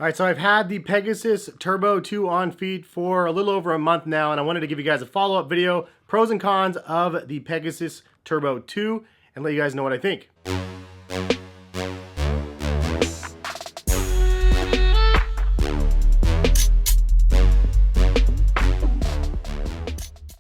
All right, so I've had the Pegasus Turbo 2 on feet for a little over a month now, and I wanted to give you guys a follow-up video, pros and cons of the Pegasus Turbo 2, and let you guys know what I think.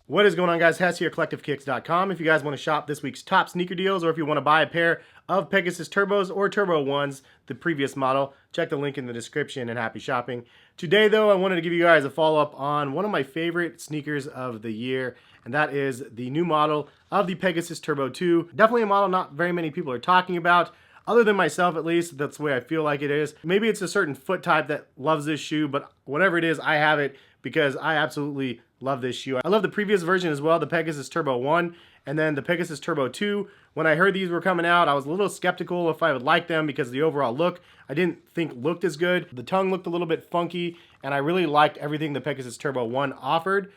What is going on, guys? Hess here, CollectiveKicks.com. If you guys want to shop this week's top sneaker deals, or if you want to buy a pair of Pegasus Turbos or Turbo 1s, the previous model, check the link in the description and happy shopping. Today, though, I wanted to give you guys a follow-up on one of my favorite sneakers of the year, and that is the new model of the Pegasus Turbo 2. Definitely a model not very many people are talking about, other than myself at least. That's the way I feel like it is. Maybe it's a certain foot type that loves this shoe, but whatever it is, I have it because I absolutely love this shoe. I love the previous version as well, the Pegasus Turbo 1 and then the Pegasus Turbo 2. When I heard these were coming out, I was a little skeptical if I would like them because the overall look I didn't think looked as good. The tongue looked a little bit funky, and I really liked everything the Pegasus Turbo 1 offered.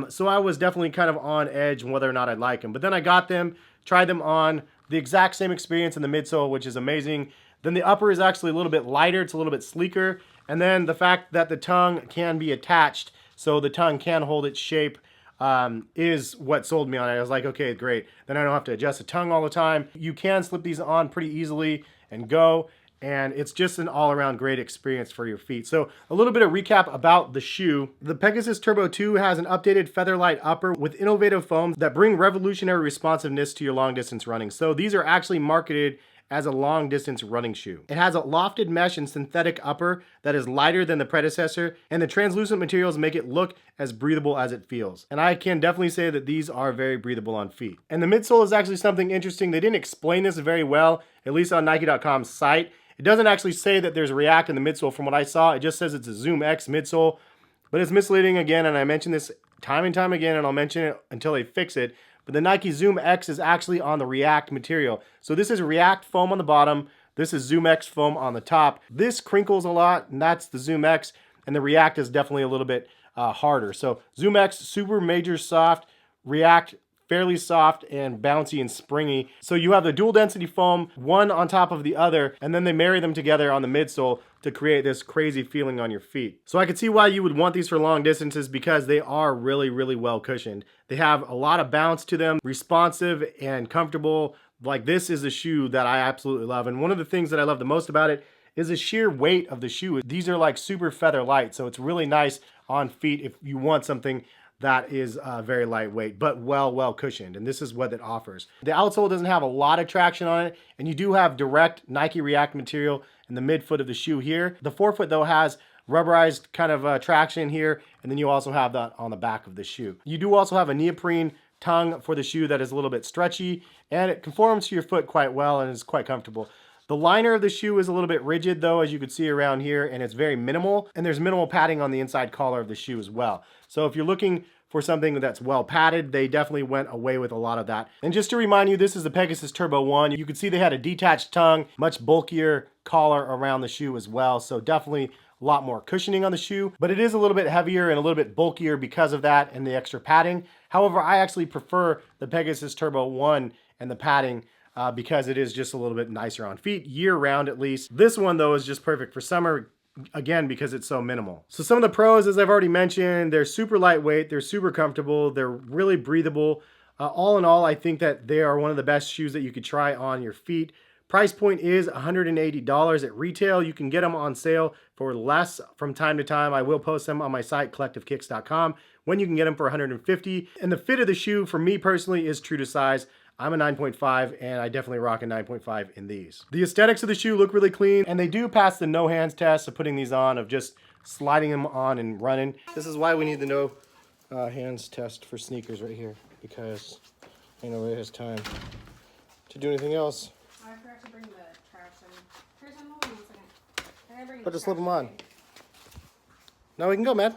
So I was definitely kind of on edge whether or not I'd like them. But then I got them, tried them on, the exact same experience in the midsole, which is amazing. Then the upper is actually a little bit lighter, it's a little bit sleeker. And then the fact that the tongue can be attached, so the tongue can hold its shape, is what sold me on it. I was like, okay, great. Then I don't have to adjust the tongue all the time. You can slip these on pretty easily and go, and it's just an all-around great experience for your feet. So a little bit of recap about the shoe. The Pegasus Turbo 2 has an updated Featherlight upper with innovative foams that bring revolutionary responsiveness to your long-distance running. So these are actually marketed as a long-distance running shoe. It has a lofted mesh and synthetic upper that is lighter than the predecessor, and the translucent materials make it look as breathable as it feels. And I can definitely say that these are very breathable on feet. And the midsole is actually something interesting. They didn't explain this very well, at least on Nike.com's site. It doesn't actually say that there's React in the midsole from what I saw. It just says it's a Zoom X midsole, but it's misleading again, and I mention this time and time again, and I'll mention it until they fix it. But the Nike Zoom X is actually on the React material. So this is React foam on the bottom. This is Zoom X foam on the top. This crinkles a lot, and that's the Zoom X. And the React is definitely a little bit harder. So Zoom X, super major soft. React, fairly soft and bouncy and springy. So you have the dual density foam, one on top of the other, and then they marry them together on the midsole to create this crazy feeling on your feet. So I could see why you would want these for long distances because they are really, really well cushioned. They have a lot of bounce to them, responsive and comfortable. Like, this is a shoe that I absolutely love. And one of the things that I love the most about it is the sheer weight of the shoe. These are like super feather light, so it's really nice on feet if you want something that is very lightweight, but well cushioned, and this is what it offers. The outsole doesn't have a lot of traction on it, and you do have direct Nike React material in the midfoot of the shoe here. The forefoot, though, has rubberized kind of traction here, and then you also have that on the back of the shoe. You do also have a neoprene tongue for the shoe that is a little bit stretchy, and it conforms to your foot quite well and is quite comfortable. The liner of the shoe is a little bit rigid, though, as you can see around here, and it's very minimal, and there's minimal padding on the inside collar of the shoe as well. So if you're looking for something that's well padded, they definitely went away with a lot of that. And just to remind you, this is the Pegasus Turbo 1. You can see they had a detached tongue, much bulkier collar around the shoe as well, so definitely a lot more cushioning on the shoe, but it is a little bit heavier and a little bit bulkier because of that and the extra padding. However, I actually prefer the Pegasus Turbo 1 and the padding because it is just a little bit nicer on feet, year-round at least. This one, though, is just perfect for summer, again, because it's so minimal. So some of the pros, as I've already mentioned, they're super lightweight, they're super comfortable, they're really breathable. All in all, I think that they are one of the best shoes that you could try on your feet. Price point is $180 at retail. You can get them on sale for less from time to time. I will post them on my site, CollectiveKicks.com, when you can get them for $150. And the fit of the shoe, for me personally, is true to size. I'm a 9.5, and I definitely rock a 9.5 in these. The aesthetics of the shoe look really clean, and they do pass the no hands test of putting these on, of just sliding them on and running. This is why we need the no hands test for sneakers right here, because ain't nobody has time to do anything else. I forgot to bring the trash in. Here's one, hold on 1 second. But just slip them on. No, we can go, man.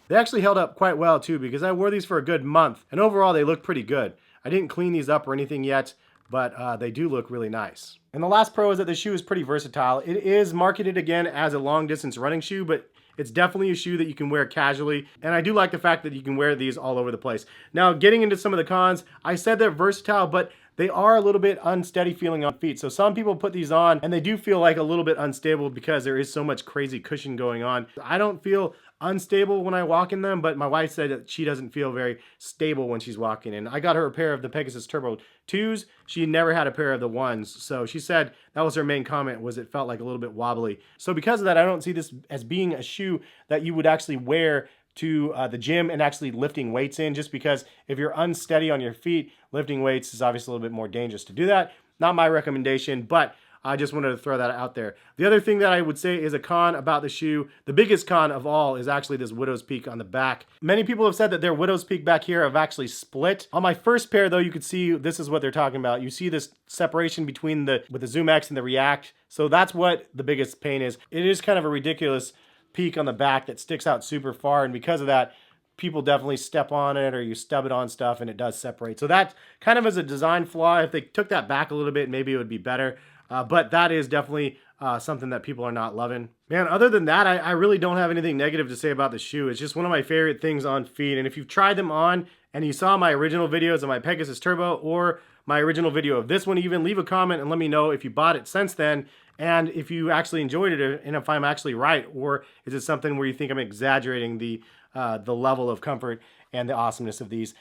They actually held up quite well too, because I wore these for a good month, and overall they look pretty good. I didn't clean these up or anything yet, but they do look really nice. And the last pro is that the shoe is pretty versatile. It is marketed again as a long distance running shoe, but it's definitely a shoe that you can wear casually. And I do like the fact that you can wear these all over the place. Now, getting into some of the cons, I said they're versatile, but they are a little bit unsteady feeling on feet. So some people put these on and they do feel like a little bit unstable because there is so much crazy cushion going on. I don't feel unstable when I walk in them, but my wife said that she doesn't feel very stable when she's walking in. I got her a pair of the Pegasus Turbo 2s. She never had a pair of the 1s. So she said that was her main comment, was it felt like a little bit wobbly. So because of that, I don't see this as being a shoe that you would actually wear to the gym and actually lifting weights in, just because if you're unsteady on your feet, lifting weights is obviously a little bit more dangerous to do that. Not my recommendation, but I just wanted to throw that out there. The other thing that I would say is a con about the shoe, the biggest con of all, is actually this widow's peak on the back. Many people have said that their widow's peak back here have actually split. On my first pair though, you could see this is what they're talking about. You see this separation between with the Zoom X and the React. So that's what the biggest pain is. It is kind of a ridiculous peak on the back that sticks out super far, and because of that, people definitely step on it or you stub it on stuff and it does separate. So that kind of is a design flaw. If they took that back a little bit, maybe it would be better. But that is definitely something that people are not loving. Man, other than that, I really don't have anything negative to say about the shoe. It's just one of my favorite things on feet. And if you've tried them on and you saw my original videos of my Pegasus Turbo or my original video of this one, even leave a comment and let me know if you bought it since then and if you actually enjoyed it and if I'm actually right, or is it something where you think I'm exaggerating the level of comfort and the awesomeness of these.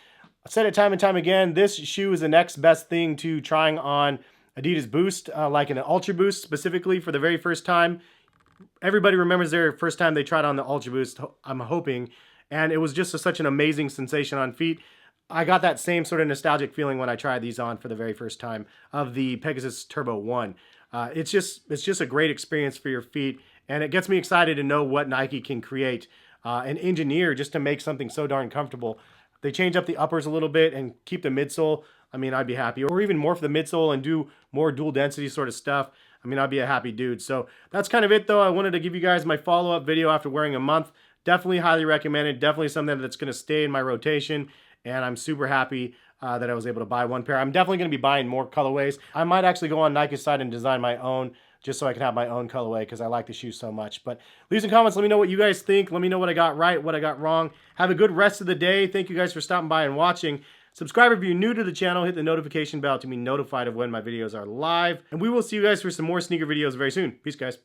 I've said it time and time again, this shoe is the next best thing to trying on Adidas Boost, like an Ultra Boost specifically for the very first time. Everybody remembers their first time they tried on the Ultra Boost, I'm hoping, and it was just such an amazing sensation on feet. I got that same sort of nostalgic feeling when I tried these on for the very first time of the Pegasus Turbo 1. It's just a great experience for your feet, and it gets me excited to know what Nike can create and engineer just to make something so darn comfortable. They change up the uppers a little bit and keep the midsole. I mean, I'd be happy. Or even morph the midsole and do more dual density sort of stuff. I mean, I'd be a happy dude. So that's kind of it though. I wanted to give you guys my follow-up video after wearing a month. Definitely highly recommended. Definitely something that's going to stay in my rotation. And I'm super happy that I was able to buy one pair. I'm definitely going to be buying more colorways. I might actually go on Nike's side and design my own just so I can have my own colorway because I like the shoe so much. But leave some comments. Let me know what you guys think. Let me know what I got right, what I got wrong. Have a good rest of the day. Thank you guys for stopping by and watching. Subscribe if you're new to the channel. Hit the notification bell to be notified of when my videos are live. And we will see you guys for some more sneaker videos very soon. Peace, guys.